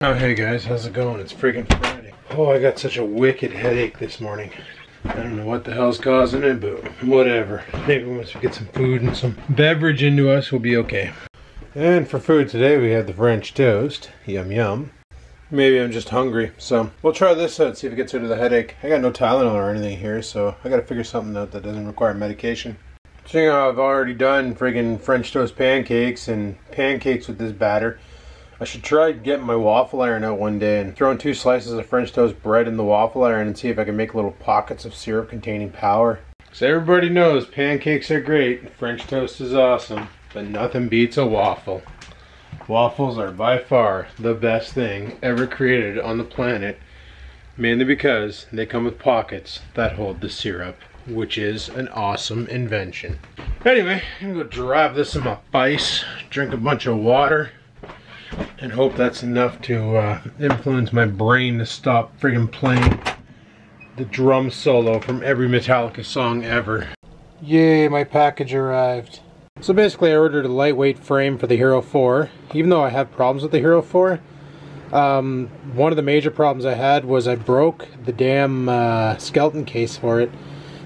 Oh hey guys, how's it going? It's freaking Friday. Oh, I got such a wicked headache this morning. I don't know what the hell's causing it, but whatever. Maybe once we get some food and some beverage into us, we'll be okay. And for food today, we have the French toast. Yum yum. Maybe I'm just hungry, so we'll try this out, see if it gets rid of the headache. I got no Tylenol or anything here, so I gotta figure something out that doesn't require medication. Seeing how I've already done friggin' French toast pancakes and pancakes with this batter, I should try getting my waffle iron out one day and throwing 2 slices of French toast bread in the waffle iron and see if I can make little pockets of syrup containing power. So everybody knows pancakes are great, French toast is awesome, but nothing beats a waffle. Waffles are by far the best thing ever created on the planet, mainly because they come with pockets that hold the syrup, which is an awesome invention. Anyway, I'm gonna go drive this in my face, drink a bunch of water, and hope that's enough to influence my brain to stop friggin' playing the drum solo from every Metallica song ever. Yay, my package arrived. So basically I ordered a lightweight frame for the Hero4. Even though I have problems with the Hero4, one of the major problems I had was I broke the damn skeleton case for it.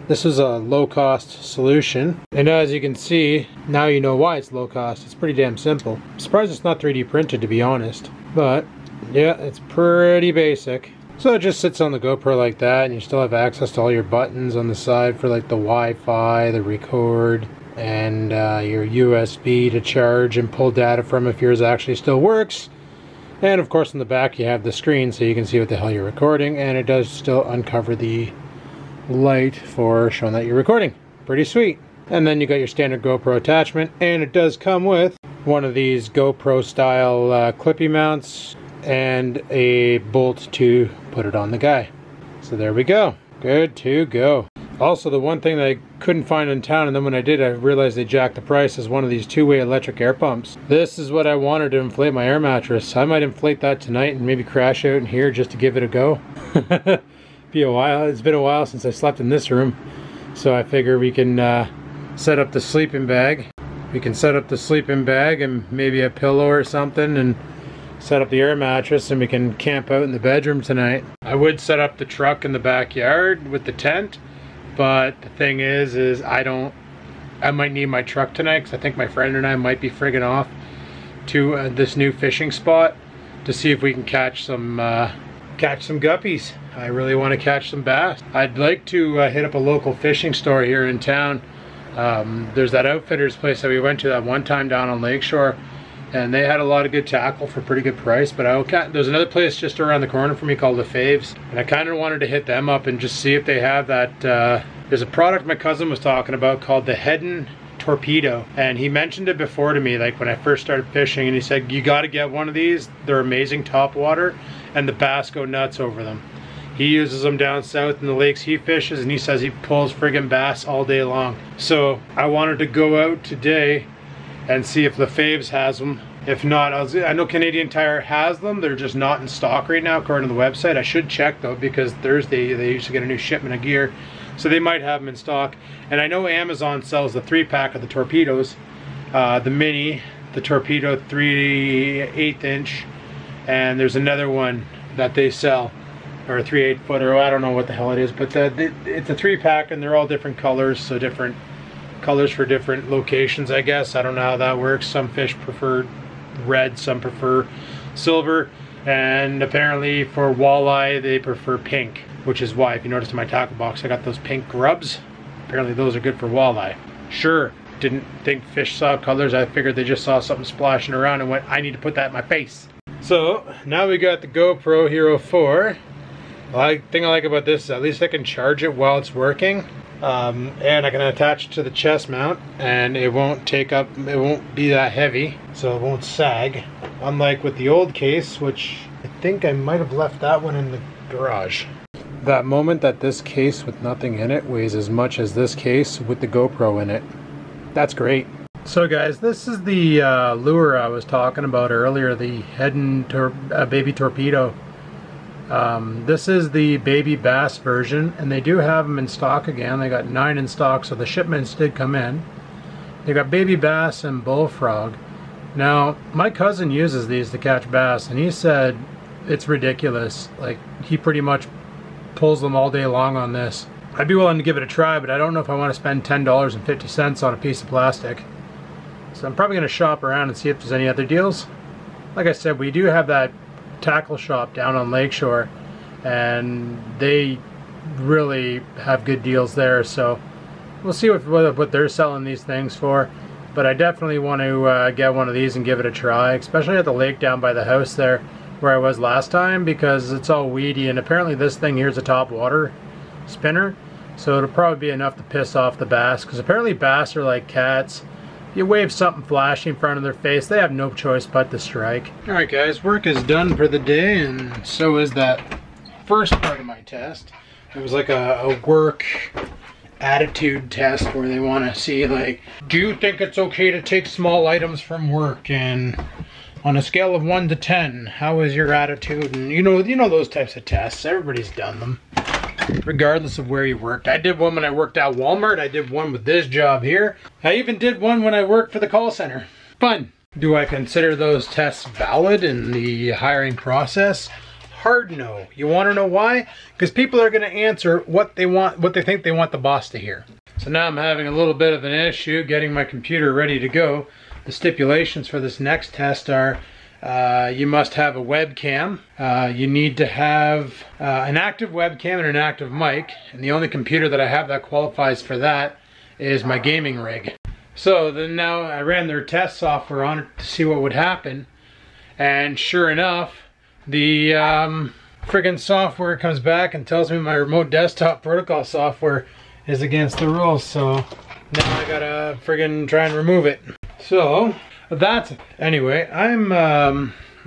This was a low-cost solution, and as you can see, now you know why it's low-cost. It's pretty damn simple. I'm surprised it's not 3D printed, to be honest, but yeah, it's pretty basic. So it just sits on the GoPro like that, and you still have access to all your buttons on the side for like the Wi-Fi, the record, and your USB to charge and pull data from if yours actually still works. And of course on the back you have the screen so you can see what the hell you're recording, and it does still uncover the light for showing that you're recording. Pretty sweet. And then you got your standard GoPro attachment, and it does come with one of these GoPro style clippy mounts and a bolt to put it on the guy. So there we go. Good to go. Also, the one thing that I couldn't find in town, and then when I did I realized they jacked the price, is one of these 2-way electric air pumps. This is what I wanted to inflate my air mattress. I might inflate that tonight and maybe crash out in here just to give it a go. Be a while. It's been a while since I slept in this room, so I figure we can set up the sleeping bag. We can set up the sleeping bag and maybe a pillow or something, and set up the air mattress, and we can camp out in the bedroom tonight. I would set up the truck in the backyard with the tent, but the thing is I might need my truck tonight because I think my friend and I might be friggin' off to this new fishing spot to see if we can catch some guppies. I really want to catch some bass. I'd like to hit up a local fishing store here in town. There's that outfitter's place that we went to that one time down on Lakeshore, and they had a lot of good tackle for a pretty good price. But there's another place just around the corner from me called the Faves, and I kind of wanted to hit them up and just see if they have that. There's a product my cousin was talking about called the Hidden Torpedo, and he mentioned it before to me, like when I first started fishing, and he said you got to get one of these. They're amazing top water, and the bass go nuts over them. He uses them down south in the lakes he fishes, and he says he pulls friggin' bass all day long. So I wanted to go out today and see if the Faves has them. If not, I know Canadian Tire has them. They're just not in stock right now according to the website. I should check though, because Thursday they usually get a new shipment of gear, so they might have them in stock. And I know Amazon sells the 3-pack of the torpedoes, the mini, the torpedo 3/8 inch, and there's another one that they sell, or a 3/8 footer, I don't know what the hell it is, but it's a 3-pack, and they're all different colors, so different colors for different locations, I guess. I don't know how that works. Some fish prefer red, some prefer silver, and apparently for walleye they prefer pink, which is why, if you notice in my tackle box, I got those pink grubs. Apparently those are good for walleye. Sure, didn't think fish saw colors. I figured they just saw something splashing around and went, I need to put that in my face. So now we got the GoPro Hero4. The thing I like about this is at least I can charge it while it's working, and I can attach it to the chest mount, and it won't be that heavy, so it won't sag, unlike with the old case, which I think I might have left that one in the garage. That moment that this case with nothing in it weighs as much as this case with the GoPro in it. That's great. So guys, this is the lure I was talking about earlier, the Hidden Baby Torpedo. This is the baby bass version, and they do have them in stock again. They got 9 in stock, so the shipments did come in. They got baby bass and bullfrog. Now, my cousin uses these to catch bass, and he said it's ridiculous. Like, he pretty much pulls them all day long on this. I'd be willing to give it a try, but I don't know if I want to spend $10.50 on a piece of plastic. So I'm probably going to shop around and see if there's any other deals. Like I said, we do have that tackle shop down on Lakeshore, and they really have good deals there, so we'll see what they're selling these things for. But I definitely want to get one of these and give it a try, especially at the lake down by the house there where I was last time, because it's all weedy, and apparently this thing here is a top water spinner, so it'll probably be enough to piss off the bass, because apparently bass are like cats. You wave something flashy in front of their face, they have no choice but to strike. Alright guys, work is done for the day, and so is that first part of my test. It was like a work attitude test where they want to see, like, do you think it's okay to take small items from work, and on a scale of 1 to 10, how is your attitude? And you know those types of tests. Everybody's done them, regardless of where you worked. I did one when I worked at Walmart. I did one with this job here. I even did one when I worked for the call center. Fun. Do I consider those tests valid in the hiring process? Hard no. You want to know why? Because people are going to answer what they want, what they think they want the boss to hear. So now I'm having a little bit of an issue getting my computer ready to go. The stipulations for this next test are you must have a webcam. You need to have an active webcam and an active mic. And the only computer that I have that qualifies for that is my gaming rig. So then now I ran their test software on it to see what would happen. And sure enough, the friggin' software comes back and tells me my remote desktop protocol software is against the rules. So now I gotta friggin' try and remove it. So that's it. Anyway, I'm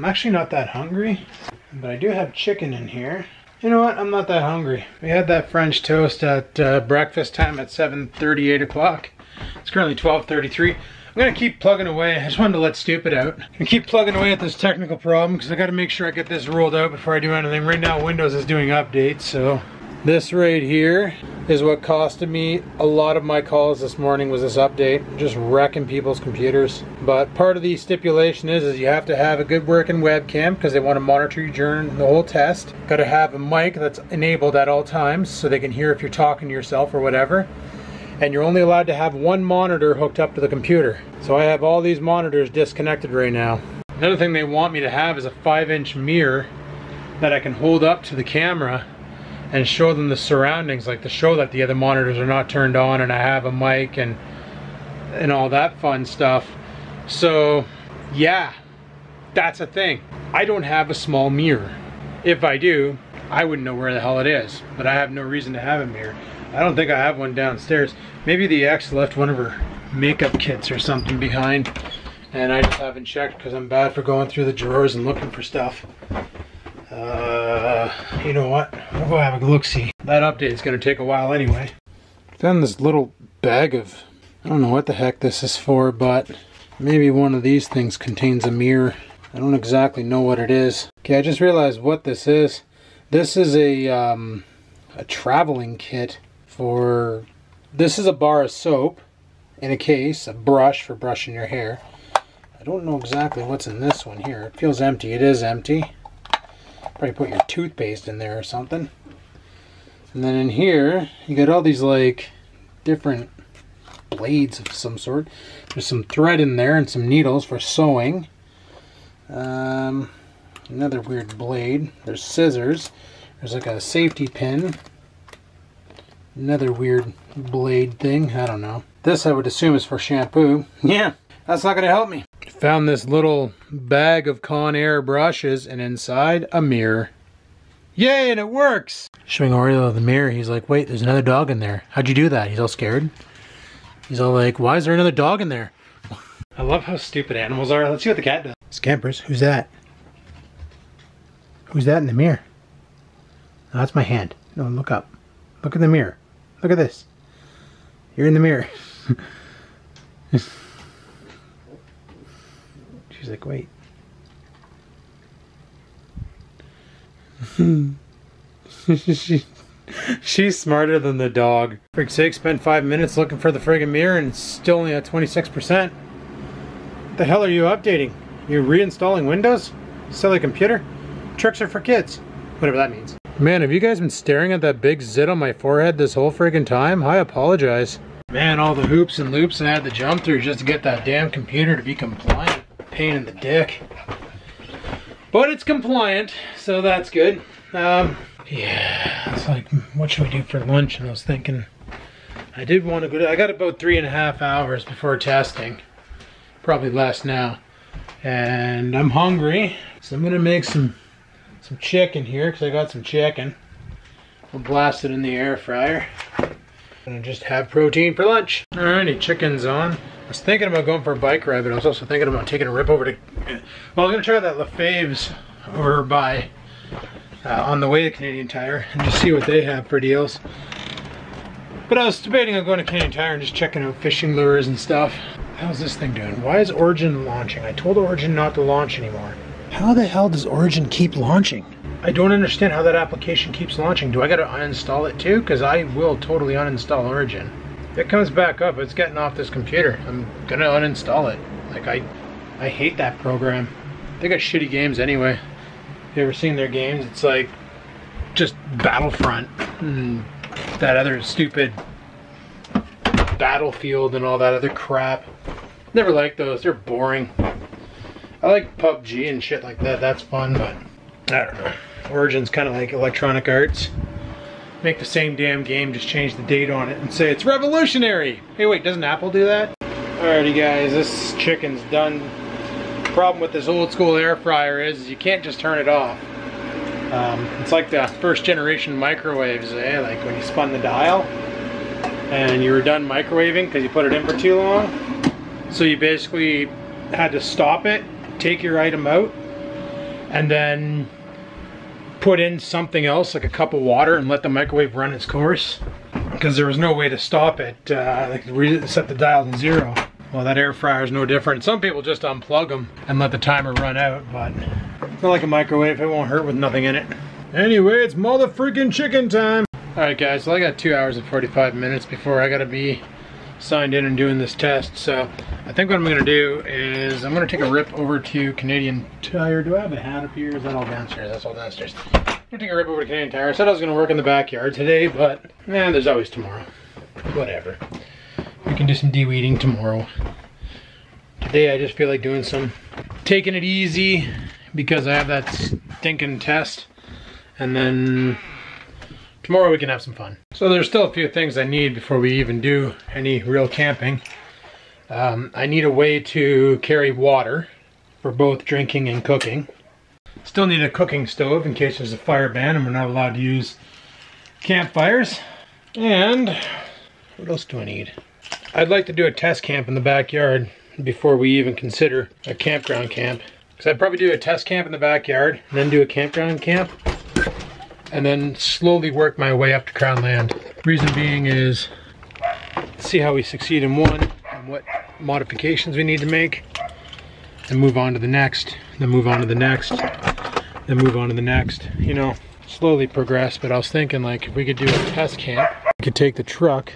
actually not that hungry, but I do have chicken in here. You know what? I'm not that hungry. We had that French toast at breakfast time at 7:30, 8 o'clock. It's currently 12:33. I'm gonna keep plugging away. I just wanted to let stupid out. I'm gonna keep plugging away at this technical problem because I gotta make sure I get this rolled out before I do anything. Right now Windows is doing updates, so this right here is what costed me a lot of my calls this morning, was this update. Just wrecking people's computers. But part of the stipulation is you have to have a good working webcam because they want to monitor you during the whole test. Gotta have a mic that's enabled at all times so they can hear if you're talking to yourself or whatever. And you're only allowed to have one monitor hooked up to the computer. So I have all these monitors disconnected right now. Another thing they want me to have is a 5-inch mirror that I can hold up to the camera and show them the surroundings, like to show that the other monitors are not turned on and I have a mic and all that fun stuff. So yeah, that's a thing. I don't have a small mirror. If I do, I wouldn't know where the hell it is, but I have no reason to have a mirror. I don't think I have one downstairs. Maybe the ex left one of her makeup kits or something behind and I just haven't checked because I'm bad for going through the drawers and looking for stuff. You know what? We'll go have a look-see. That update is going to take a while anyway. Found this little bag of, I don't know what the heck this is for, but maybe one of these things contains a mirror. I don't exactly know what it is. Okay, I just realized what this is. This is a traveling kit for, this is a bar of soap in a case, a brush for brushing your hair. I don't know exactly what's in this one here. It feels empty. It is empty. Probably put your toothpaste in there or something. And then in here, you got all these like different blades of some sort. There's some thread in there and some needles for sewing. Another weird blade. There's scissors. There's like a safety pin. Another weird blade thing. I don't know. This I would assume is for shampoo. Yeah, that's not going to help me. Found this little bag of Conair brushes and inside a mirror. Yay, and it works! Showing Oreo the mirror, he's like, wait, there's another dog in there. How'd you do that? He's all scared. He's all like, why is there another dog in there? I love how stupid animals are. Let's see what the cat does. Scampers, who's that? Who's that in the mirror? Oh, that's my hand. No, look up. Look in the mirror. Look at this. You're in the mirror. She's like, wait. She's smarter than the dog. For Frick's sake, spent 5 minutes looking for the friggin' mirror and it's still only at 26%. What the hell are you updating? You reinstalling Windows? Silly computer? Tricks are for kids. Whatever that means. Man, have you guys been staring at that big zit on my forehead this whole freaking time? I apologize. Man, all the hoops and loops I had to jump through just to get that damn computer to be compliant. Pain in the dick. But it's compliant, so that's good. Yeah, it's like, what should we do for lunch? And I was thinking, I did want to go to, I got about 3.5 hours before testing. Probably less now. And I'm hungry, so I'm gonna make some chicken here, because I got some chicken. We'll blast it in the air fryer. And just have protein for lunch. Alrighty, chicken's on. I was thinking about going for a bike ride, but I was also thinking about taking a rip over to, well, I'm gonna try that Lefebvre's over by, on the way to Canadian Tire, and just see what they have for deals. But I was debating on going to Canadian Tire and just checking out fishing lures and stuff. How's this thing doing? Why is Origin launching? I told Origin not to launch anymore. How the hell does Origin keep launching? I don't understand how that application keeps launching. Do I gotta uninstall it too? Because I will totally uninstall Origin. If it comes back up, it's getting off this computer. I'm gonna uninstall it. Like, I hate that program. They got shitty games anyway. If you ever seen their games, it's like just Battlefront and that other stupid Battlefield and all that other crap. Never liked those, they're boring. I like PUBG and shit like that, that's fun, but I don't know. Origin's kind of like Electronic Arts. Make the same damn game, just change the date on it and say it's revolutionary. Hey wait, doesn't Apple do that? Alrighty guys, this chicken's done. Problem with this old school air fryer is you can't just turn it off. It's like the first generation microwaves, eh? Like when you spun the dial and you were done microwaving because you put it in for too long. So you basically had to stop it, take your item out, and then put in something else like a cup of water and let the microwave run its course, because there was no way to stop it, like set the dial to 0. Well, that air fryer is no different. Some people just unplug them and let the timer run out, but it's not like a microwave. It won't hurt with nothing in it. Anyway, it's mother freaking chicken time. Alright guys, so I got 2 hours and 45 minutes before I gotta be signed in and doing this test. So I think what I'm gonna do is I'm gonna take a rip over to Canadian Tire. Do I have a hat up here? Is that all downstairs? That's all downstairs. I'm gonna take a rip over to Canadian Tire. I said I was gonna work in the backyard today, but man, there's always tomorrow. Whatever. We can do some de-weeding tomorrow. Today I just feel like doing some taking it easy because I have that stinking test, and then tomorrow we can have some fun. So there's still a few things I need before we even do any real camping. I need a way to carry water for both drinking and cooking. Still need a cooking stove in case there's a fire ban and we're not allowed to use campfires. And what else do I need? I'd like to do a test camp in the backyard before we even consider a campground camp. Because I'd probably do a test camp in the backyard, and then do a campground camp, and then slowly work my way up to Crown Land. Reason being is, see how we succeed in one, and what modifications we need to make, and move on to the next, then move on to the next, then move on to the next. You know, slowly progress. But I was thinking, like, if we could do a test camp, we could take the truck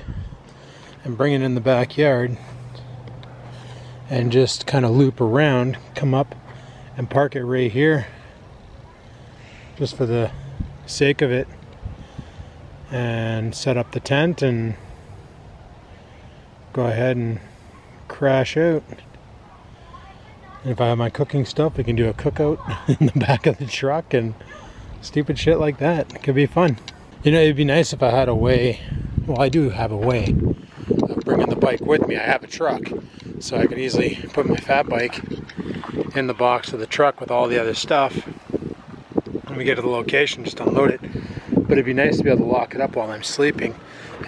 and bring it in the backyard and just kind of loop around, come up and park it right here just for the sake of it, and set up the tent and go ahead and crash out. And if I have my cooking stuff, we can do a cookout in the back of the truck and stupid shit like that. It could be fun. You know, it'd be nice if I had a way, well, I do have a way of bringing the bike with me. I have a truck, so I could easily put my fat bike in the box of the truck with all the other stuff. When we get to the location, just unload it. But it'd be nice to be able to lock it up while I'm sleeping.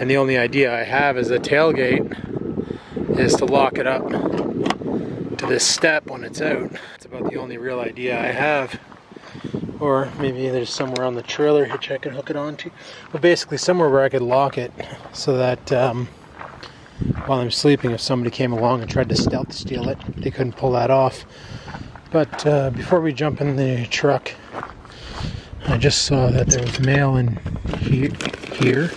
And the only idea I have is the tailgate is to lock it up to this step when it's out. It's about the only real idea I have. Or maybe there's somewhere on the trailer hitch I can hook it onto. But basically somewhere where I could lock it so that while I'm sleeping, if somebody came along and tried to stealth steal it, they couldn't pull that off. But before we jump in the truck, I just saw that there was mail in here.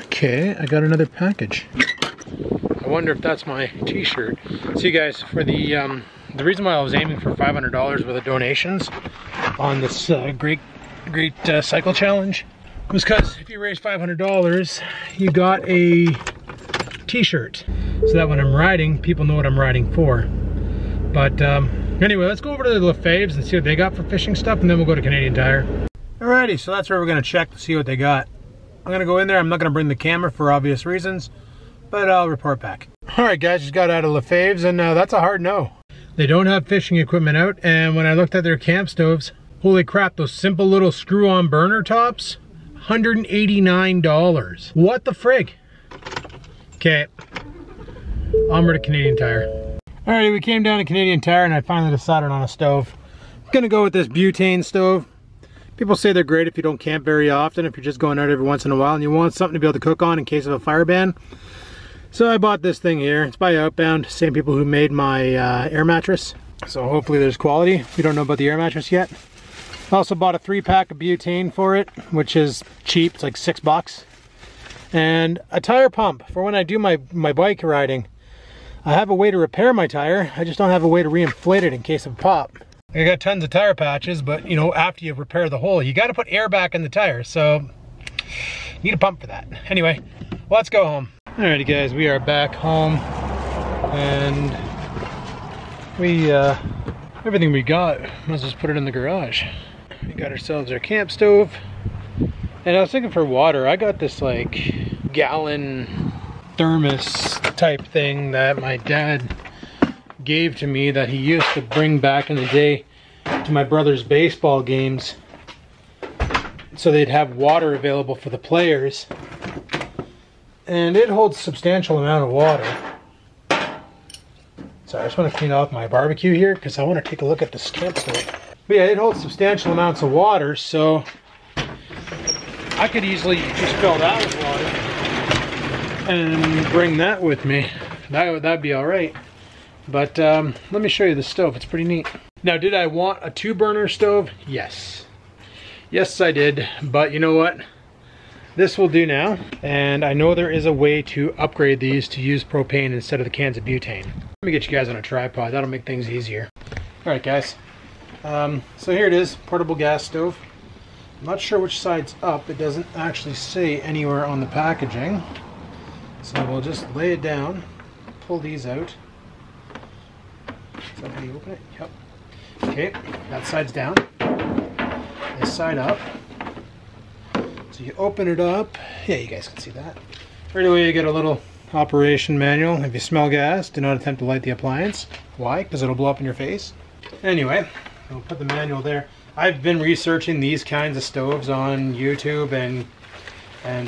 Okay, I got another package. I wonder if that's my t-shirt. So you guys, for the reason why I was aiming for $500 worth of donations on this great cycle challenge was because if you raise $500, you got a t-shirt. So that when I'm riding, people know what I'm riding for. But anyway, let's go over to the Lefebvre's and see what they got for fishing stuff, and then we'll go to Canadian Tire. Alrighty, so that's where we're gonna check to see what they got. I'm gonna go in there. I'm not gonna bring the camera for obvious reasons, but I'll report back. Alright guys, just got out of Lefebvre's, and that's a hard no. They don't have fishing equipment out, and when I looked at their camp stoves, holy crap, those simple little screw-on burner tops, $189. What the frig? Okay, onward to Canadian Tire. Alrighty, we came down to Canadian Tire and I finally decided on a stove. I'm gonna go with this butane stove. People say they're great if you don't camp very often, if you're just going out every once in a while and you want something to be able to cook on in case of a fire ban. So I bought this thing here. It's by Outbound, same people who made my air mattress. So hopefully there's quality. We don't know about the air mattress yet. I also bought a 3-pack of butane for it, which is cheap, it's like $6. And a tire pump for when I do my bike riding. I have a way to repair my tire, I just don't have a way to re-inflate it in case of a pop. I got tons of tire patches, but you know, after you repair the hole, you gotta put air back in the tire, so you need a pump for that. Anyway, let's go home. Alrighty guys, we are back home, and we, everything we got, let's just put it in the garage. We got ourselves our camp stove, and I was thinking for water, I got this like gallon thermos type thing that my dad gave to me that he used to bring back in the day to my brother's baseball games so they'd have water available for the players, and it holds a substantial amount of water. So I just want to clean off my barbecue here because I want to take a look at this camp stove. But yeah, it holds substantial amounts of water, so I could easily just fill that with water and bring that with me. That'd be all right. But let me show you the stove. It's pretty neat. Now, did I want a 2-burner stove? Yes. Yes, I did. But you know what? This will do now. And I know there is a way to upgrade these to use propane instead of the cans of butane. Let me get you guys on a tripod. That'll make things easier. All right, guys. So here it is, portable gas stove. I'm not sure which side's up. It doesn't actually say anywhere on the packaging. So we'll just lay it down, pull these out. Is that how you open it? Yep. Okay, that side's down. This side up. So you open it up. Yeah, you guys can see that. Right away you get a little operation manual. If you smell gas, do not attempt to light the appliance. Why? Because it'll blow up in your face. Anyway, I'll put the manual there. I've been researching these kinds of stoves on YouTube and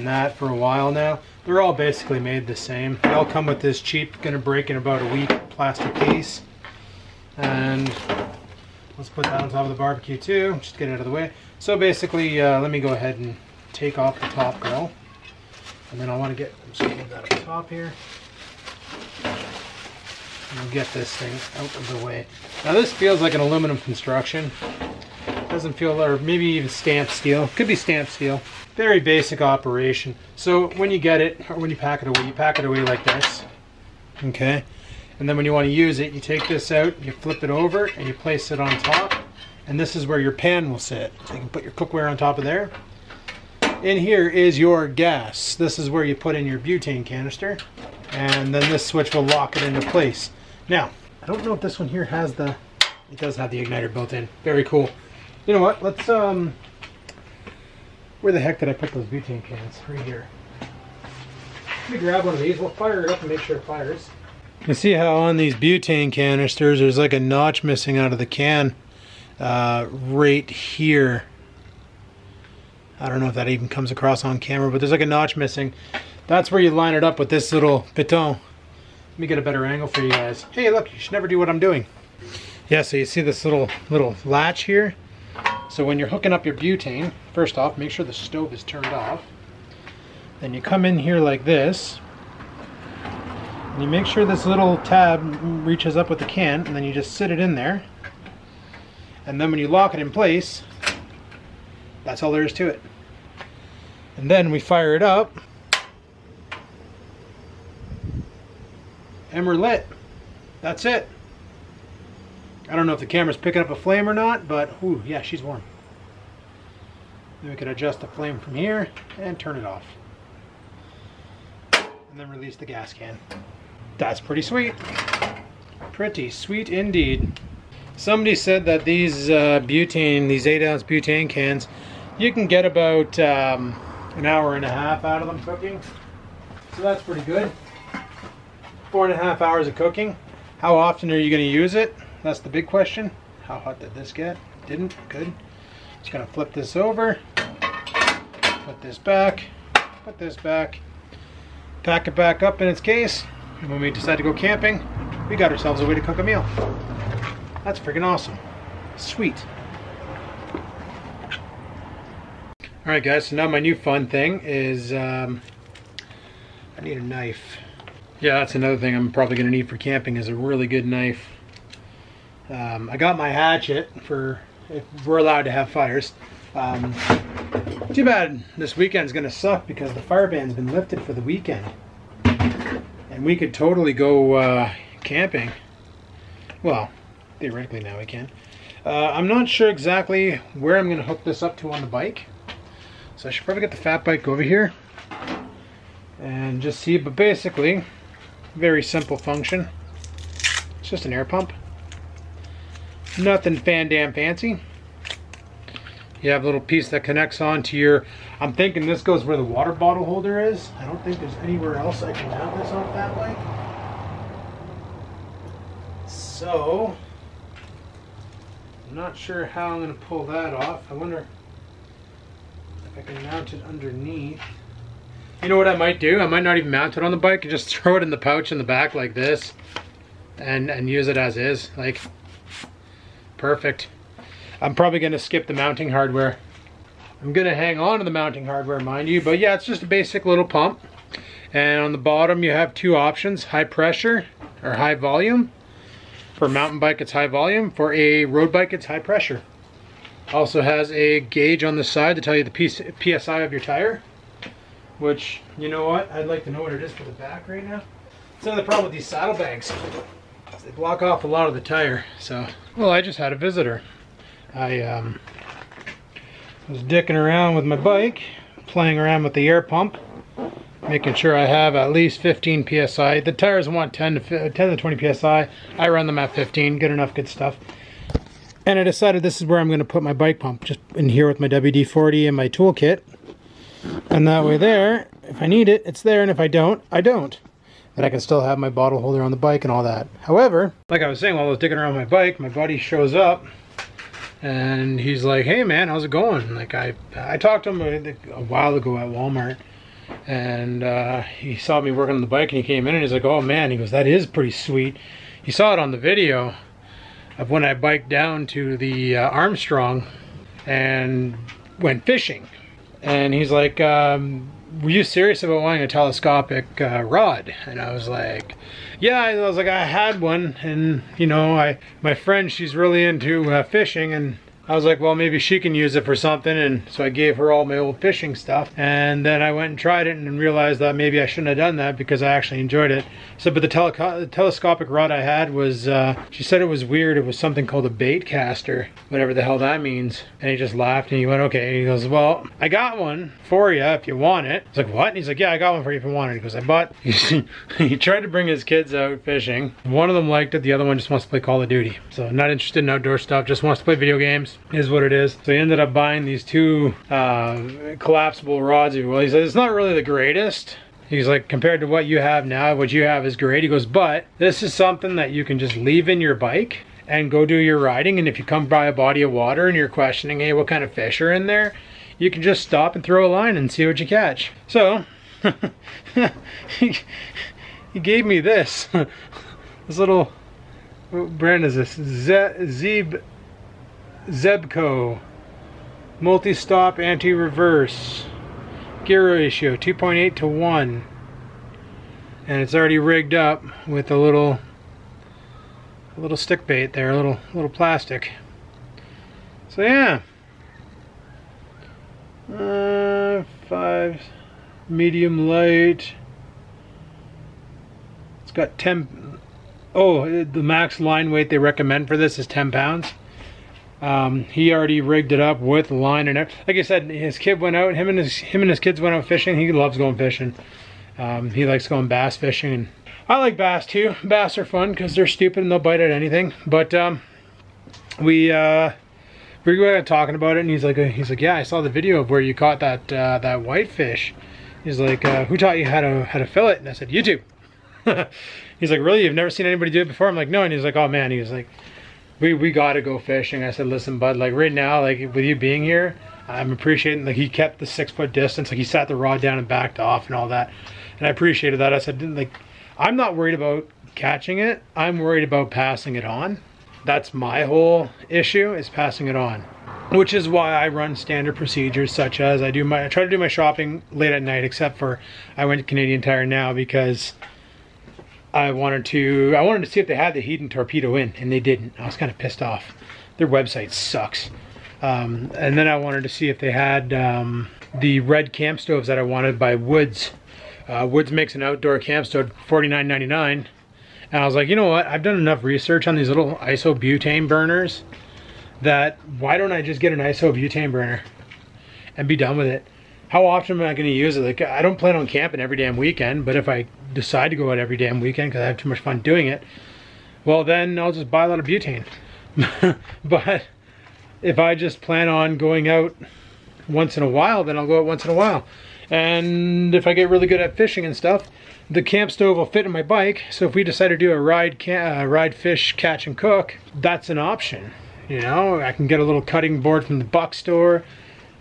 that for a while now. They're all basically made the same. They all come with this cheap, gonna break in about a week plastic case. And let's put that on top of the barbecue too, just to get it out of the way. So basically, let me go ahead and take off the top grill. And then I want to get, I'm just gonna move that up top here. And we'll get this thing out of the way. Now this feels like an aluminum construction. Doesn't feel, or maybe even stamped steel. Could be stamped steel. Very basic operation. So when you get it, or when you pack it away, you pack it away like this. Okay? And then when you want to use it, you take this out, you flip it over, and you place it on top. And this is where your pan will sit. So you can put your cookware on top of there. In here is your gas. This is where you put in your butane canister. And then this switch will lock it into place. Now, I don't know if this one here has the, it does have the igniter built in. Very cool. You know what, let's, where the heck did I put those butane cans? Right here. Let me grab one of these, we'll fire it up and make sure it fires. You see how on these butane canisters there's like a notch missing out of the can right here. I don't know if that even comes across on camera, but there's like a notch missing. That's where you line it up with this little piton. Let me get a better angle for you guys. Hey look, you should never do what I'm doing. Yeah, so you see this little latch here? So when you're hooking up your butane, first off, make sure the stove is turned off. Then you come in here like this, and you make sure this little tab reaches up with the can, and then you just sit it in there. And then when you lock it in place, that's all there is to it. And then we fire it up, and we're lit. That's it. I don't know if the camera's picking up a flame or not, but ooh, yeah, she's warm. Then we can adjust the flame from here and turn it off. And then release the gas can. That's pretty sweet. Pretty sweet indeed. Somebody said that these butane, these 8-ounce butane cans, you can get about an hour and a half out of them cooking. So that's pretty good. 4.5 hours of cooking. How often are you going to use it? That's the big question. How hot did this get? Didn't? Good. Just going to flip this over. Put this back. Put this back. Pack it back up in its case. And when we decide to go camping, we got ourselves a way to cook a meal. That's freaking awesome. Sweet. Alright guys, so now my new fun thing is I need a knife. Yeah, that's another thing I'm probably going to need for camping is a really good knife. I got my hatchet for if we're allowed to have fires. Too bad this weekend's going to suck because the fire ban's been lifted for the weekend. And we could totally go camping. Well, theoretically now we can. I'm not sure exactly where I'm going to hook this up to on the bike. So I should probably get the fat bike over here and just see, but basically, very simple function. It's just an air pump. Nothing fan-damn fancy. You have a little piece that connects onto your, I'm thinking this goes where the water bottle holder is. I don't think there's anywhere else I can mount this on a fat bike. So, I'm not sure how I'm going to pull that off. I wonder if I can mount it underneath. You know what I might do? I might not even mount it on the bike and just throw it in the pouch in the back like this and use it as is. Like, perfect. I'm probably going to skip the mounting hardware. I'm going to hang on to the mounting hardware, mind you, but yeah, it's just a basic little pump. And on the bottom you have two options, high pressure or high volume. For a mountain bike it's high volume, for a road bike it's high pressure. Also has a gauge on the side to tell you the PSI of your tire. Which, you know what, I'd like to know what it is for the back right now. It's another problem with these saddlebags. They block off a lot of the tire, so. Well, I just had a visitor. I was dicking around with my bike, playing around with the air pump, making sure I have at least 15 PSI. The tires want 10 to 20 PSI. I run them at 15, good enough, good stuff. And I decided this is where I'm going to put my bike pump, just in here with my WD-40 and my toolkit. And that way there, if I need it, it's there, and if I don't, I don't. And I can still have my bottle holder on the bike and all that. However, like I was saying while I was digging around my bike, my buddy shows up and he's like, hey man, how's it going? Like I talked to him a while ago at Walmart, and he saw me working on the bike and he came in and he's like, oh man, he goes, that is pretty sweet. He saw it on the video of when I biked down to the Armstrong and went fishing. And he's like, were you serious about wanting a telescopic rod? And I was like, yeah. I was like, I had one, and you know, my friend, she's really into fishing, and I was like, well, maybe she can use it for something. And so I gave her all my old fishing stuff, and then I went and tried it and realized that maybe I shouldn't have done that because I actually enjoyed it. So, but the telescopic rod I had was, she said it was weird. It was something called a bait caster, whatever the hell that means. And he just laughed and he went, okay. And he goes, well, I got one for you if you want it. I was like, what? And he's like, yeah, I got one for you if you want it. He goes, I bought, he tried to bring his kids out fishing. One of them liked it, the other one just wants to play Call of Duty. So not interested in outdoor stuff, just wants to play video games, is what it is. So he ended up buying these two collapsible rods, if you will. He said, it's not really the greatest. He's like, compared to what you have now, what you have is great. He goes, but this is something that you can just leave in your bike and go do your riding. And if you come by a body of water and you're questioning, hey, what kind of fish are in there? You can just stop and throw a line and see what you catch. So, he gave me this. This little, what brand is this? Zebco multi-stop anti-reverse. Gear ratio 2.8 to 1, and it's already rigged up with a little stick bait there, a little plastic. So yeah, 5 medium light. It's got 10 Oh, the max line weight they recommend for this is 10 pounds. He already rigged it up with line and everything. Like I said, his kid went out, him and his kids went out fishing. He loves going fishing. He likes going bass fishing, and I like bass too. Bass are fun because they're stupid and they'll bite at anything. But we were talking about it, and he's like, yeah, I saw the video of where you caught that whitefish. He's like, who taught you how to fill it? And I said, YouTube. He's like, really? You've never seen anybody do it before? I'm like, no. And he's like, oh man. He was like, we got to go fishing. I said, listen, bud, like right now, like with you being here, I'm appreciating, like he kept the 6 foot distance, like he sat the rod down and backed off and all that. And I appreciated that. I said, like, I'm not worried about catching it. I'm worried about passing it on. That's my whole issue, is passing it on. Which is why I run standard procedures, such as I try to do my shopping late at night, except for I went to Canadian Tire now because I wanted to see if they had the Hidden Torpedo in, and they didn't. I was kind of pissed off. Their website sucks. And then I wanted to see if they had the red camp stoves that I wanted by Woods. Woods makes an outdoor camp stove, $49.99. And I was like, you know what? I've done enough research on these little isobutane burners that why don't I just get an isobutane burner and be done with it? How often am I going to use it? Like, I don't plan on camping every damn weekend, but if I decide to go out every damn weekend because I have too much fun doing it, well then I'll just buy a lot of butane. But if I just plan on going out once in a while, then I'll go out once in a while. And if I get really good at fishing and stuff, the camp stove will fit in my bike. So if we decide to do a ride fish, catch and cook, that's an option. You know, I can get a little cutting board from the buck store.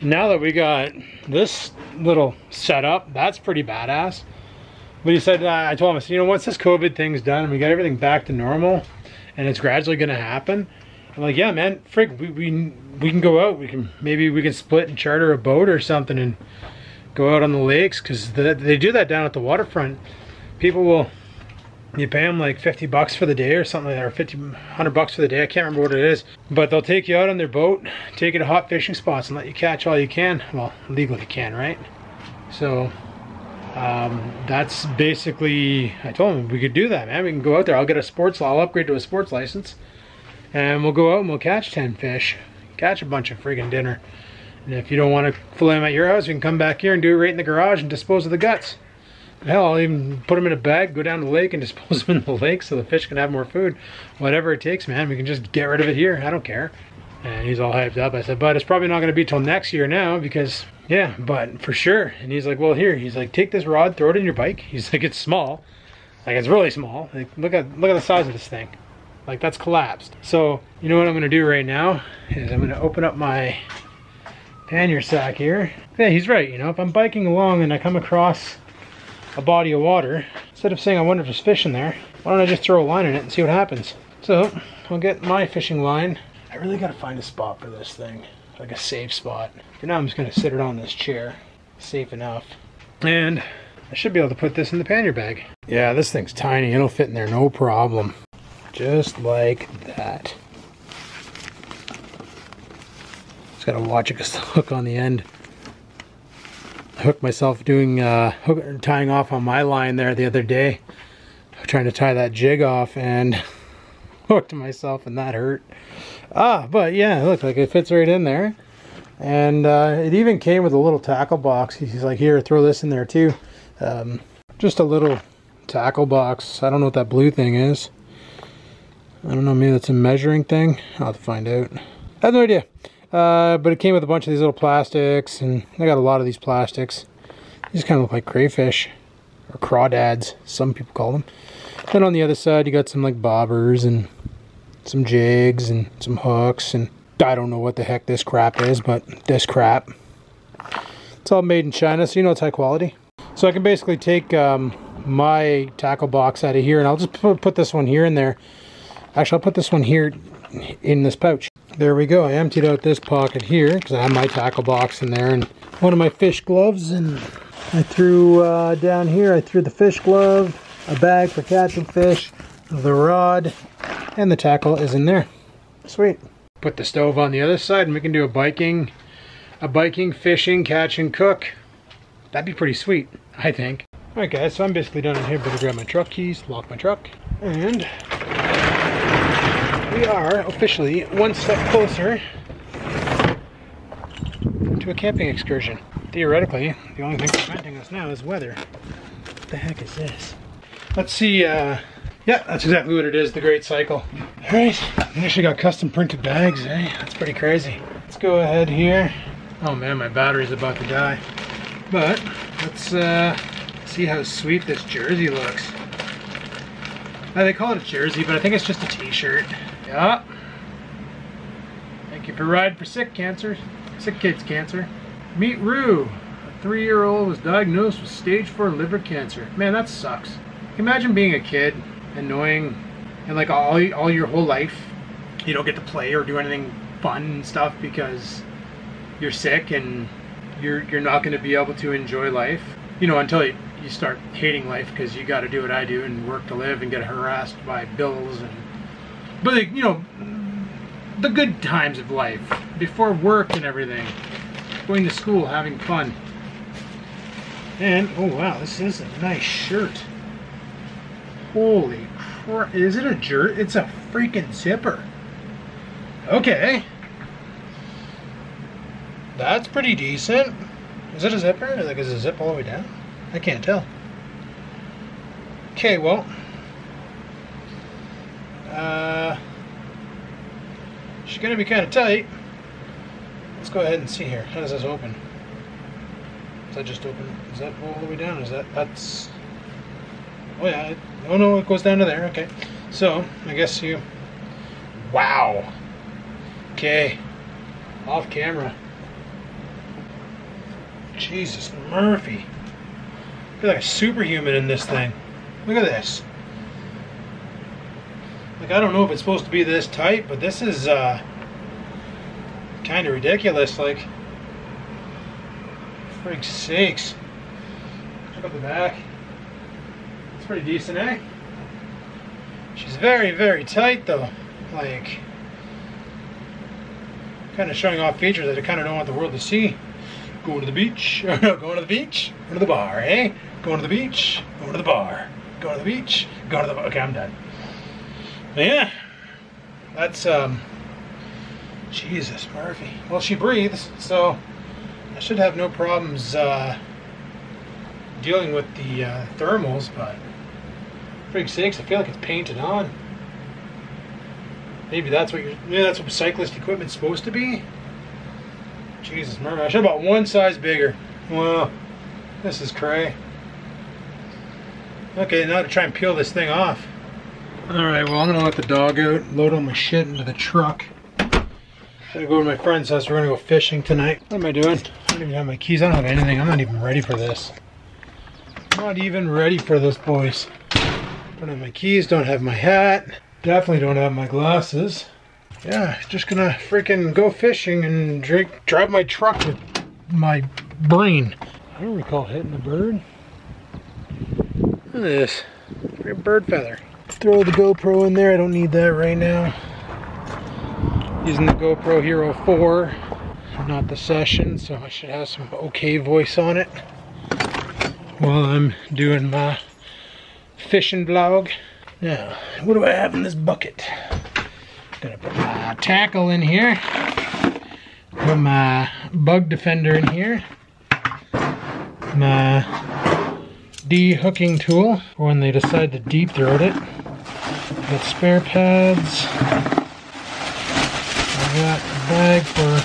Now that we got this little setup, that's pretty badass. But he said, I told him, I said, you know, once this COVID thing's done and we got everything back to normal and it's gradually going to happen, I'm like, yeah, man, frig, we can go out. Maybe we can split and charter a boat or something and go out on the lakes, because they do that down at the waterfront. People will, you pay them like 50 bucks for the day or something like that, or 100 bucks for the day. I can't remember what it is, but they'll take you out on their boat, take you to hot fishing spots and let you catch all you can. Well, legally you can, right? So that's basically, I told them we could do that, man. We can go out there. I'll upgrade to a sports license, and we'll go out and we'll catch 10 fish, catch a bunch of friggin' dinner. And if you don't want to fillet them at your house, you can come back here and do it right in the garage and dispose of the guts. Hell, I'll even put them in a bag, go down to the lake and dispose them in the lake so the fish can have more food. Whatever it takes, man. We can just get rid of it here. I don't care. And he's all hyped up. I said, but it's probably not going to be till next year now because, yeah, but for sure. And he's like, well, here. He's like, take this rod, throw it in your bike. He's like, it's small. Like, it's really small. Like, look at the size of this thing. Like, that's collapsed. So, you know what I'm going to do right now is I'm going to open up my pannier sack here. Yeah, he's right. You know, if I'm biking along and I come across a body of water, instead of saying I wonder if there's fish in there, why don't I just throw a line in it and see what happens? So I'll get my fishing line. I really got to find a spot for this thing, like a safe spot. For now, I'm just going to sit it on this chair, safe enough. And I should be able to put this in the pannier bag. Yeah, this thing's tiny. It'll fit in there no problem. Just like that. Just gotta watch it because the hook on the end. I hooked myself doing tying off on my line there the other day, trying to tie that jig off, and hooked myself, and that hurt. But yeah, look, like it fits right in there. And it even came with a little tackle box. He's like, here, throw this in there too. Just a little tackle box. I don't know what that blue thing is. I don't know, maybe that's a measuring thing. I'll have to find out. I have no idea. But it came with a bunch of these little plastics, and I got a lot of these plastics. These kind of look like crayfish, or crawdads, some people call them. Then on the other side, you got some like bobbers, and some jigs, and some hooks, and I don't know what the heck this crap is, but this crap. It's all made in China, so you know it's high quality. So I can basically take my tackle box out of here, and I'll just put this one here in there. Actually, I'll put this one here in this pouch. There we go. I emptied out this pocket here because I have my tackle box in there and one of my fish gloves, and I threw down here, I threw the fish glove, a bag for catching fish, the rod, and the tackle is in there. Sweet. Put the stove on the other side and we can do a biking, fishing, catch and cook. That'd be pretty sweet, I think. Alright guys, so I'm basically done in here. Better grab my truck keys, lock my truck, and we are officially one step closer to a camping excursion. Theoretically, the only thing preventing us now is weather. What the heck is this? Let's see, yeah, that's exactly what it is, the Great Cycle. All right, we actually got custom printed bags, eh? That's pretty crazy. Let's go ahead here. Oh man, my battery's about to die. But, let's see how sweet this jersey looks. They call it a jersey, but I think it's just a t-shirt. Yeah. Thank you for riding for sick kids cancer. Meet Rue. A 3-year-old was diagnosed with stage 4 liver cancer. Man, that sucks. Can you imagine being a kid and knowing, and like all your whole life, you don't get to play or do anything fun and stuff because you're sick and you're not going to be able to enjoy life, you know, until you start hating life because you got to do what I do and work to live and get harassed by bills and, but like, you know, the good times of life before work and everything, going to school, having fun. And oh wow, this is a nice shirt. Holy crap, is it a jerk? It's a freaking zipper. Okay, that's pretty decent. Is it a zipper? Like, is it a zip all the way down? I can't tell. Okay, well, she's gonna be kind of tight. Let's go ahead and see here. How does this open? Does that just open? Is that all the way down? Is that's? Oh yeah. Oh no, it goes down to there. Okay. So I guess you. Wow. Okay. Off camera. Jesus Murphy. I feel like a superhuman in this thing. Look at this. Like, I don't know if it's supposed to be this tight, but this is kind of ridiculous. Like, for sakes. Check out the back. It's pretty decent, eh? She's very, very tight though. Like, kind of showing off features that I kind of don't want the world to see. Going to the beach, going to the beach, going to the bar, eh? Going to the beach, going to the bar, going to the beach, going to the bar. Okay, I'm done. But yeah, that's, Jesus, Murphy. Well, she breathes, so I should have no problems dealing with the thermals, but for freak's sakes, I feel like it's painted on. Maybe that's what cyclist equipment's supposed to be. Jesus, Murphy, I should have bought one size bigger. Well, this is cray. Okay, now to try and peel this thing off. Alright, well, I'm gonna let the dog out, load all my shit into the truck. I'm gonna go to my friend's house. We're gonna go fishing tonight. What am I doing? I don't even have my keys. I don't have anything. I'm not even ready for this. I'm not even ready for this, boys. Don't have my keys, don't have my hat. Definitely don't have my glasses. Yeah, just gonna freaking go fishing and drive my truck with my brain. I don't recall hitting the bird. Look at this. Great bird feather. Throw the GoPro in there. I don't need that right now. Using the Gopro Hero4, not the Session, so I should have some okay voice on it while I'm doing my fishing vlog. Now, what do I have in this bucket? Gonna put my tackle in here, put my bug defender in here, my de-hooking tool for when they decide to deep throat it. Got spare pads. I got a bag for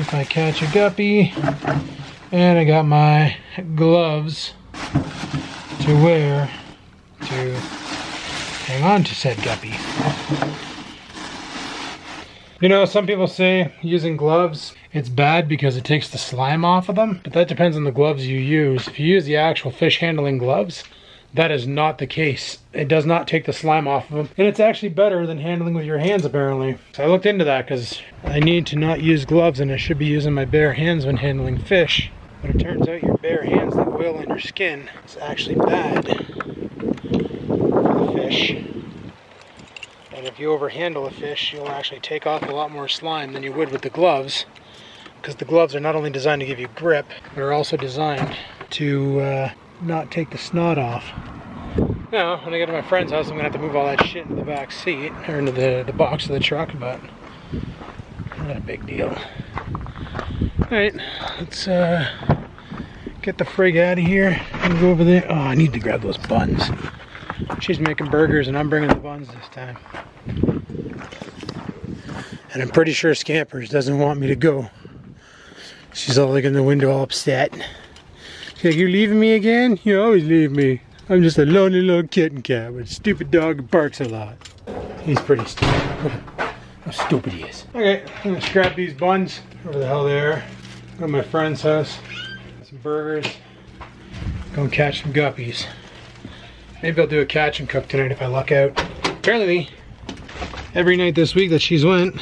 if I catch a guppy, and I got my gloves to wear to hang on to said guppy. You know, some people say using gloves, it's bad because it takes the slime off of them, but that depends on the gloves you use. If you use the actual fish handling gloves, that is not the case. It does not take the slime off of them, and it's actually better than handling with your hands apparently. So I looked into that because I need to not use gloves and I should be using my bare hands when handling fish. But it turns out your bare hands, the oil in your skin, is actually bad for the fish. And if you overhandle a fish, you'll actually take off a lot more slime than you would with the gloves, because the gloves are not only designed to give you grip, but are also designed to not take the snot off. Now, when I get to my friend's house, I'm gonna have to move all that shit into the back seat, or into the box of the truck, but not a big deal. Alright, let's get the frig out of here and go over there. Oh, I need to grab those buns. She's making burgers and I'm bringing the buns this time. And I'm pretty sure Scampers doesn't want me to go. She's all like in the window all upset. She's like, "You leaving me again? You always leave me. I'm just a lonely little kitten cat with a stupid dog who barks a lot." He's pretty stupid. How stupid he is. Okay, I'm gonna scrap these buns. Wherever the hell they are. Go to my friend's house. Get some burgers. Go and catch some guppies. Maybe I'll do a catch and cook tonight if I luck out. Apparently, every night this week that she's went,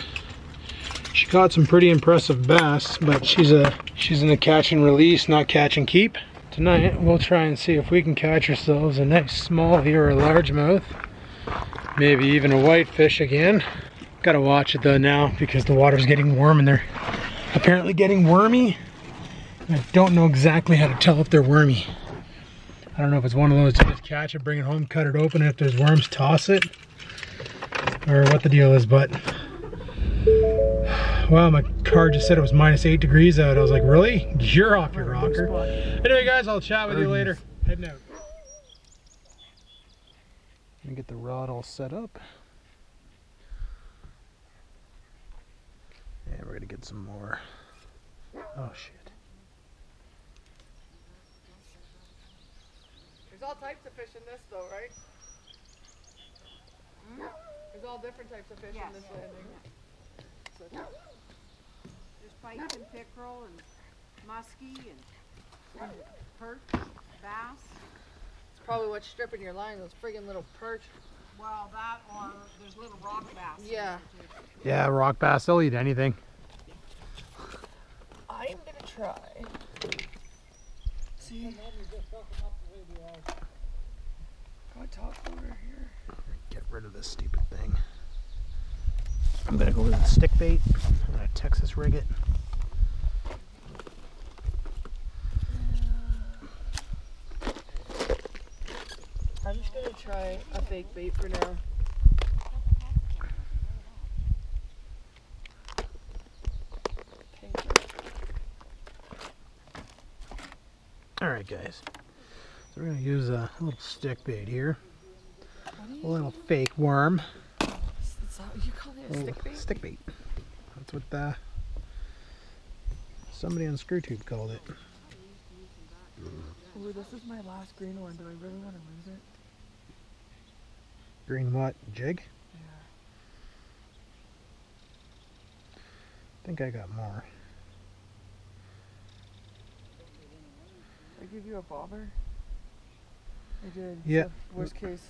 she caught some pretty impressive bass, but she's in a catch and release, not catch and keep. Tonight, we'll try and see if we can catch ourselves a nice smallmouth or a largemouth. Maybe even a whitefish again. Gotta watch it though now because the water's getting warm and they're apparently getting wormy. And I don't know exactly how to tell if they're wormy. I don't know if it's one of those, just catch it, bring it home, cut it open, and if there's worms, toss it. Or what the deal is, but... Wow, my car just said it was -8 degrees out. I was like, really? You're off your rocker. Anyway guys, I'll chat with you later. Heading out. Let me get the rod all set up. And we're gonna get some more. Oh shit. There's all types of fish in this though, right? There's all different types of fish in this landing. So, there's pike and pickerel and muskie and perch, bass. it's probably what's stripping your line, those friggin' little perch. Well, that or there's little rock bass. Yeah. Yeah, rock bass, they'll eat anything. I'm gonna try. See? Got a top water here. Get rid of this stupid thing. I'm gonna go with the stick bait. I'm gonna Texas rig it. I'm just gonna try a fake bait for now. Alright guys, so we're going to use a little stick bait here. A little fake worm. You call it a stick bait? Stick bait. That's what somebody on ScrewTube called it. Ooh, this is my last green one. Do I really want to lose it? Green what? Jig? Yeah. I think I got more. I give you a bobber? I did. Yeah. So worst case,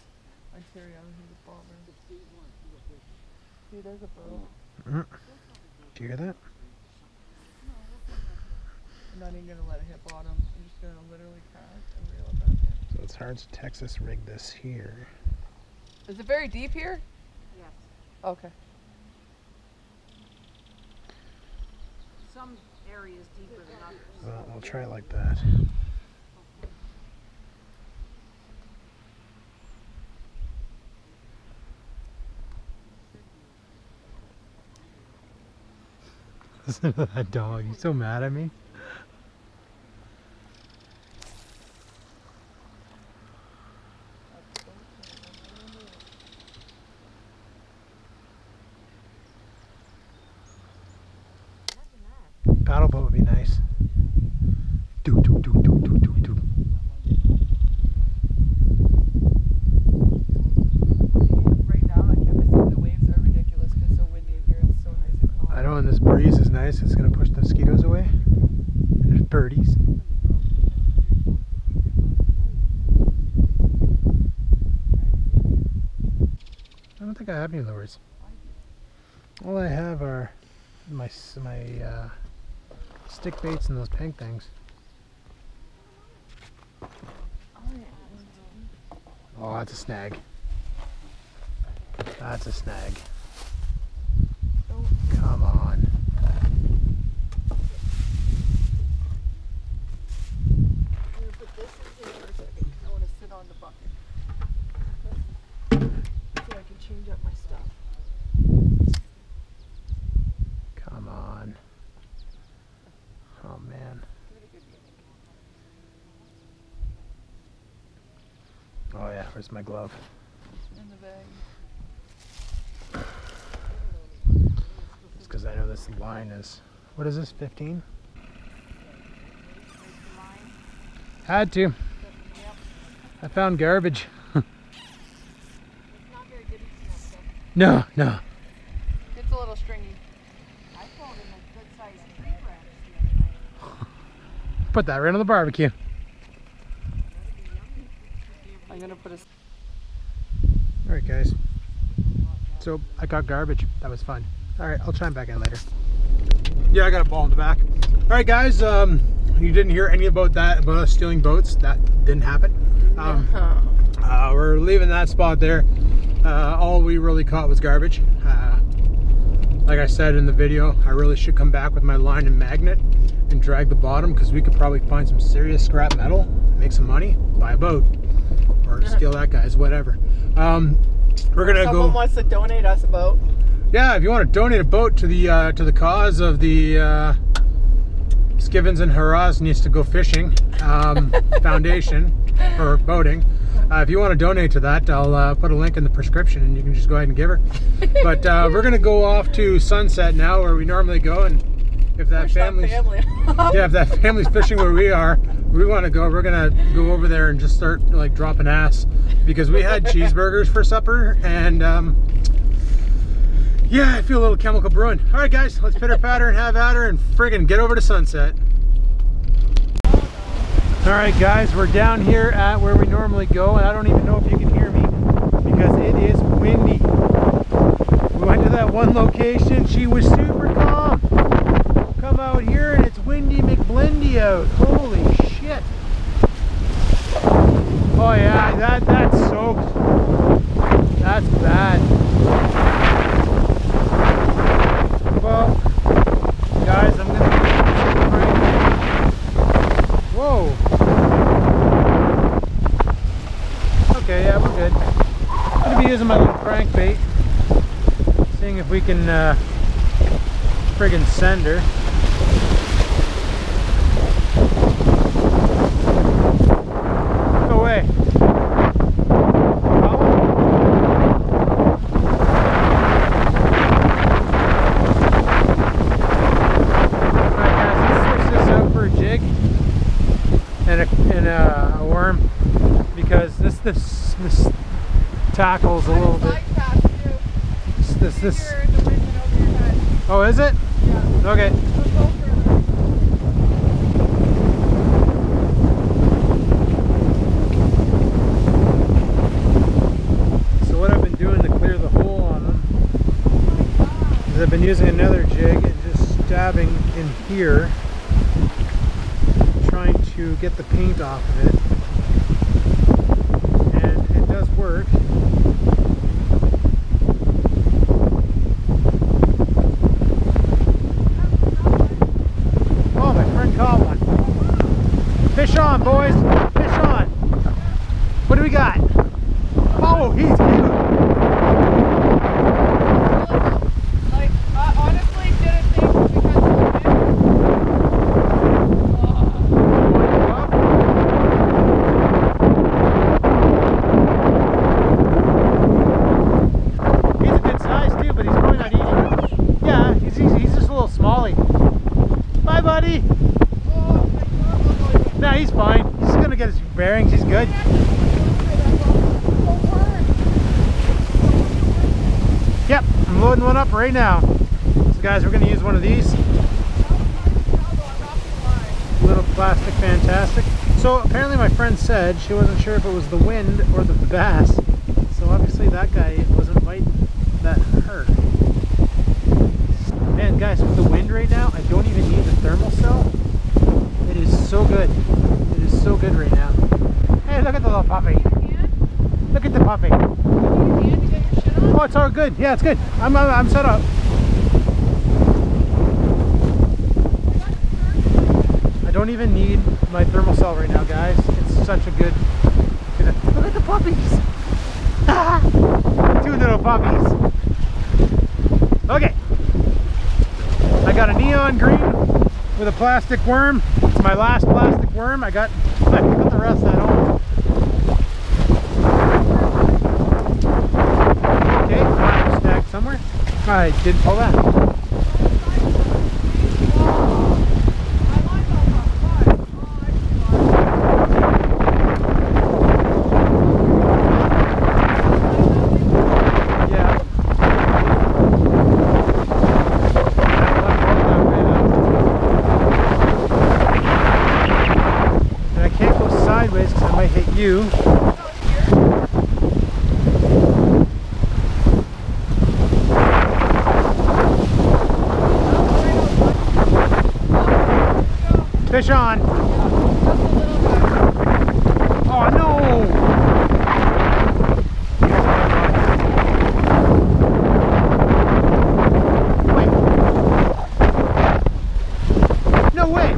Ontario, he's a bobber. See, there's a boat. Do you hear that? I'm not even going to let it hit bottom. I'm just going to literally cast and reel it back in. So it's hard to Texas rig this here. Is it very deep here? Yes. Okay. Some areas deeper than others. Well, I'll try it like that. Listen to that dog, he's so mad at me. Paddle boat would be nice. Do do do do do do do. Right now, I can't think the waves are ridiculous because it's so windy in here. It's so nice and calm. I know, and this breeze is nice. It's gonna push the mosquitoes away. And there's birdies. I don't think I have any lures. All I have are my stick baits and those pink things. Oh, that's a snag. That's a snag. Come on. I'm going to put this in here for a second. I want to sit on the bucket. man. Oh yeah, where's my glove? In the bag. It's because I know this line is, what is this, 15? Had to. I found garbage. No, no. It's a little stringy. I pulled in a good sized tree branch the other night. Put that right on the barbecue. I'm gonna put a. Alright guys. So I got garbage. That was fun. Alright, I'll chime back in later. Yeah, I got a ball in the back. Alright guys, you didn't hear any about that, about us stealing boats. That didn't happen. We're leaving that spot there. All we really caught was garbage. Like I said in the video, I really should come back with my line and magnet and drag the bottom, because we could probably find some serious scrap metal, make some money, buy a boat, or steal that guy's, whatever. We're gonna go. Someone wants to donate us a boat. Yeah, if you want to donate a boat to the cause of the Skivens and Haraz needs to go fishing foundation for boating. If you want to donate to that, I'll put a link in the prescription and you can just go ahead and give her. But we're going to go off to Sunset now, where we normally go, and if that family's yeah, if that family's fishing where we are, we want to go. We're going to go over there and just start like dropping ass, because we had cheeseburgers for supper, and yeah, I feel a little chemical brewing. All right guys, let's pitter patter and have at her and friggin' get over to Sunset. Alright guys, we're down here at where we normally go, and I don't even know if you can hear me because it is windy. We went to that one location, she was super calm. Come out here and it's windy McBlendy out. Holy shit. Oh yeah, that's soaked. That's bad. Well, guys, I'm gonna whoa. Okay, yeah, we're good. I'm going to be using my little crankbait, seeing if we can friggin' send her. No way. Alright guys, let's switch this out for a jig and a worm, because this tackle's a little bit. This. Oh, is it? Yeah. Okay. So what I've been doing to clear the hole on them is I've been using another jig and just stabbing in here, trying to get the paint off of it. Does work. Oh, my friend caught one. Fish on, boys. Fish on. What do we got? Oh, he's cute. Like, I honestly didn't think because of the buddy. No, he's fine. He's just gonna get his bearings. He's good. Yep, I'm loading one up right now. So guys, we're gonna use one of these. Little plastic fantastic. So apparently my friend said she wasn't sure if it was the wind or the bass. So obviously that guy wasn't biting that hurt. Man, guys, with the wind right now, I don't even need the thermal cell. It is so good. It is so good right now. Hey, look at the little puppy. Look at the puppy. Oh, it's all good. Yeah, it's good. I'm set up. I don't even need my thermal cell right now, guys. It's such a good. Look at the puppies. Two little puppies. Okay. I got a neon green with a plastic worm. It's my last plastic worm. I got the rest of that home. Okay, stacked somewhere. I didn't pull that. You. Fish on. Oh no. Wait. No way.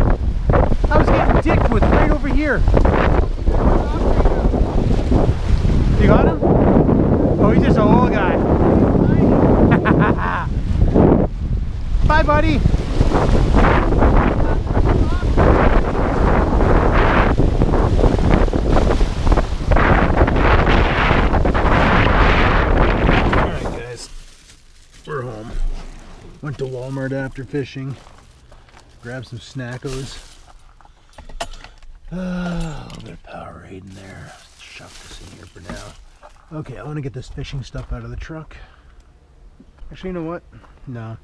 I was getting dicked with right over here. You got him? Oh, he's just a little guy. Bye, buddy. Alright, guys. We're home. Went to Walmart after fishing. Grabbed some snackos. A little bit of Powerade in there. Shove this in here for now. Okay, I want to get this fishing stuff out of the truck. Actually, you know what? No.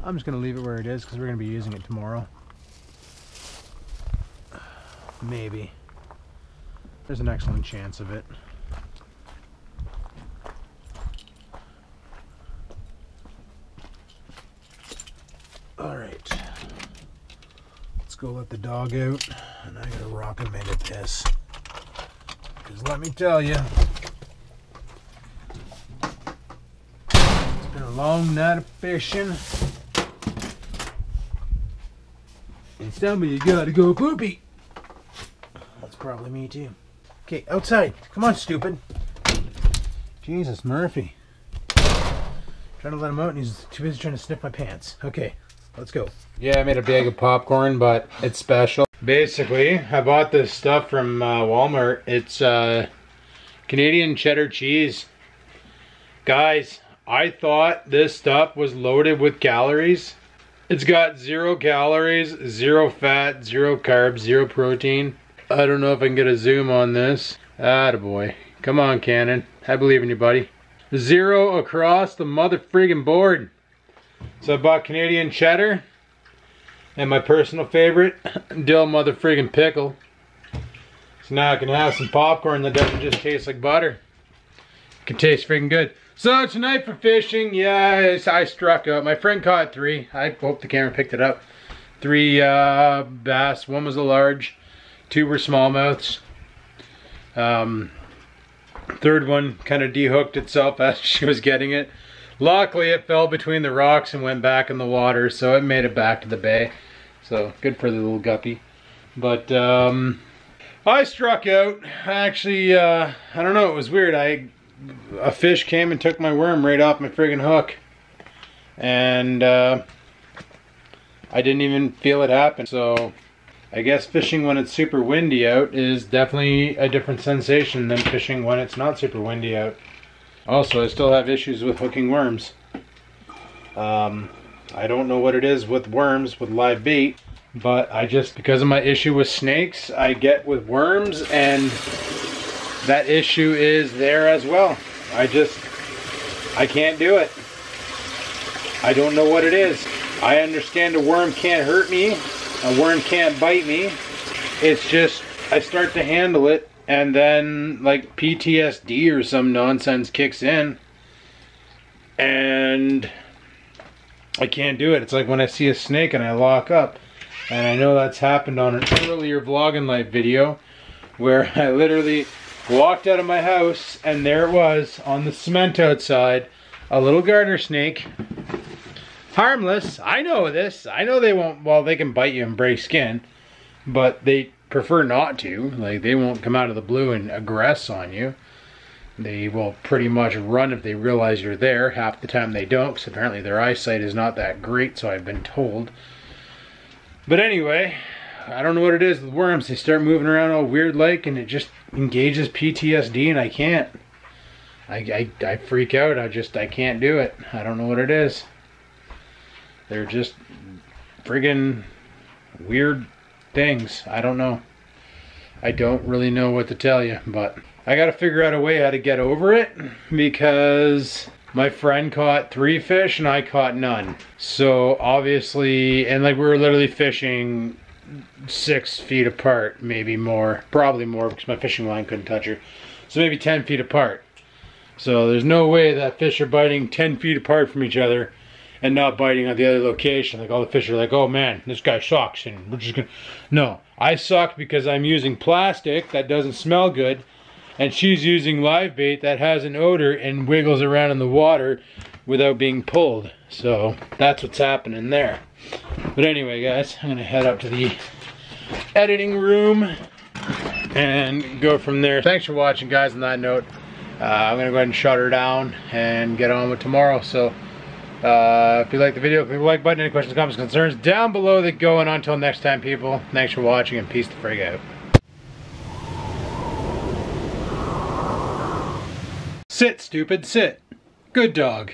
I'm just going to leave it where it is because we're going to be using it tomorrow. Maybe. There's an excellent chance of it. Alright. Let's go let the dog out. And I got a rockin' mega piss. Because let me tell you, it's been a long night of fishing. And somebody gotta go poopy. That's probably me too. Okay, outside. Come on, stupid. Jesus, Murphy. Trying to let him out and he's too busy trying to sniff my pants. Okay, let's go. Yeah, I made a bag of popcorn, but it's special. Basically, I bought this stuff from Walmart. It's Canadian cheddar cheese. Guys, I thought this stuff was loaded with calories. It's got 0 calories, 0 fat, 0 carbs, 0 protein. I don't know if I can get a zoom on this. Attaboy. Come on, Canon. I believe in you, buddy. 0 across the mother friggin' board. So I bought Canadian cheddar. And my personal favorite, dill mother friggin' pickle. So now I can have some popcorn that doesn't just taste like butter. It can taste friggin' good. So tonight for fishing, yeah, I struck out. My friend caught 3. I hope the camera picked it up. 3 bass. 1 was a large. 2 were smallmouths. 3rd one kind of dehooked itself as she was getting it. Luckily it fell between the rocks and went back in the water, so it made it back to the bay. So good for the little guppy. But I struck out. Actually, I don't know, it was weird. A fish came and took my worm right off my friggin' hook. And I didn't even feel it happen. So I guess fishing when it's super windy out is definitely a different sensation than fishing when it's not super windy out. Also, I still have issues with hooking worms. I don't know what it is with worms with live bait, but because of my issue with snakes, I get with worms, and that issue is there as well. I can't do it. I don't know what it is. I understand a worm can't hurt me, a worm can't bite me. It's just, I start to handle it, and then like PTSD or some nonsense kicks in, and I can't do it. It's like when I see a snake and I lock up. And I know that's happened on an earlier Vlogging Life video where I literally walked out of my house and there it was on the cement outside, a little garter snake. Harmless. I know this. I know they won't, well, they can bite you and break skin, but they prefer not to. Like, they won't come out of the blue and aggress on you. They will pretty much run if they realize you're there. Half the time they don't, because apparently their eyesight is not that great, so I've been told. But anyway, I don't know what it is with worms. They start moving around all weird like, and it just engages PTSD, and I can't. I freak out. I can't do it. I don't know what it is. They're just friggin' weird things. I don't know. I don't really know what to tell you, but I gotta figure out a way how to get over it, because my friend caught 3 fish and I caught none. So obviously, and like we were literally fishing 6 feet apart, maybe more, probably more, because my fishing line couldn't touch her. So maybe 10 feet apart. So there's no way that fish are biting 10 feet apart from each other and not biting at the other location. Like all the fish are like, oh man, this guy sucks, and we're just gonna... No, I suck because I'm using plastic that doesn't smell good, and she's using live bait that has an odor and wiggles around in the water without being pulled. So that's what's happening there. But anyway, guys, I'm gonna head up to the editing room and go from there. Thanks for watching, guys. On that note, I'm gonna go ahead and shut her down and get on with tomorrow. So if you like the video, click the like button. Any questions, comments, concerns down below that go. And until next time, people, thanks for watching, and peace the frig out. Sit, stupid, sit. Good dog.